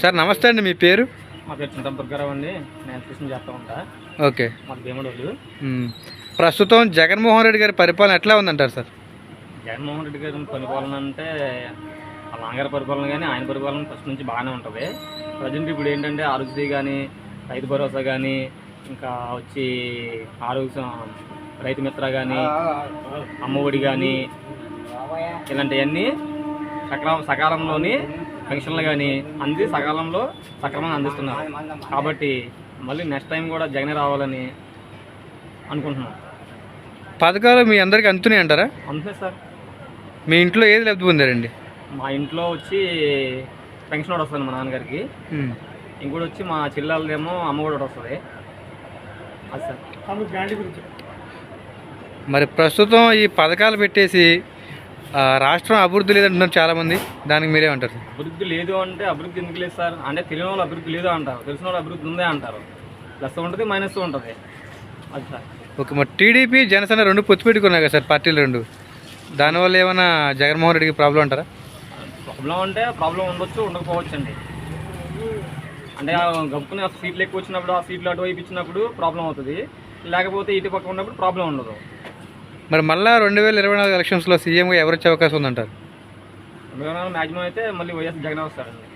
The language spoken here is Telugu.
సార్ నమస్తే అండి, మీ పేరు? మా పేరు చింతపర్గారావు అండి. నేను కృష్ణ చేస్తూ ఉంటా. ఓకే. మాకు భీమడోళ్ళు. ప్రస్తుతం జగన్మోహన్ రెడ్డి గారి పరిపాలన ఎట్లా ఉందంటారు సార్? జగన్మోహన్ రెడ్డి గారి పరిపాలన అంటే ఆ నాన్నగారి పరిపాలన కానీ ఆయన పరిపాలన ఫస్ట్ నుంచి బాగానే ఉంటుంది. ప్రజెంట్ ఇప్పుడు ఏంటంటే ఆరోగ్యశ్రీ కానీ, రైతు భరోసా కానీ, ఇంకా వచ్చి రైతు మిత్ర కానీ, అమ్మఒడి కానీ, ఇలాంటివన్నీ సకాలంలోని పెన్షన్లు కానీ సక్రమంగా అందిస్తున్నారు. కాబట్టి మళ్ళీ నెక్స్ట్ టైం కూడా జగనే రావాలని అనుకుంటున్నాం. పథకాలు మీ అందరికీ అందుతున్నాయి అంటారా? అంతే సార్. మీ ఇంట్లో ఏది లబ్ధి పొందారండి? మా ఇంట్లో వచ్చి పెన్షన్ ఒకటి వస్తుంది మా నాన్నగారికి. ఇంకోటి వచ్చి మా చెల్లెలదేమో అమ్మ కూడా వస్తుంది. అది సార్. మరి ప్రస్తుతం ఈ పథకాలు పెట్టేసి రాష్ట్రం అభివృద్ధి లేదంటున్నారు చాలామంది. దానికి మీరేమంటారు? అభివృద్ధి లేదు అంటే అభివృద్ధి ఎందుకు లేదు సార్? అంటే తెలియని వాళ్ళు అభివృద్ధి లేదు అంటారు, తెలిసిన వాళ్ళు అభివృద్ధి ఉందే అంటారు. ప్లస్ ఉంటుంది, మైనస్ ఉంటుంది. అది సార్. ఓకే. మరి టీడీపీ జనసేన రెండు పొత్తు పెట్టుకున్నాయి కదా సార్, పార్టీలు రెండు. దానివల్ల ఏమైనా జగన్మోహన్ రెడ్డికి ప్రాబ్లం అంటారా? ప్రాబ్లం అంటే ప్రాబ్లం ఉండొచ్చు, ఉండకపోవచ్చు అండి. అంటే గప్పుకుని ఆ సీట్లు ఎక్కువ వచ్చినప్పుడు ఆ సీట్లు అటువైపు ఇచ్చినప్పుడు ప్రాబ్లం అవుతుంది, లేకపోతే ఇటు పక్క ఉన్నప్పుడు ప్రాబ్లం ఉండదు. మరి మళ్ళీ 2024 ఎలక్షన్స్లో సీఎంగా ఎవరు వచ్చే అవకాశం ఉందంటారు? 2024 మ్యాక్సిమం అయితే మళ్ళీ వైఎస్ జగన్ వస్తారండి.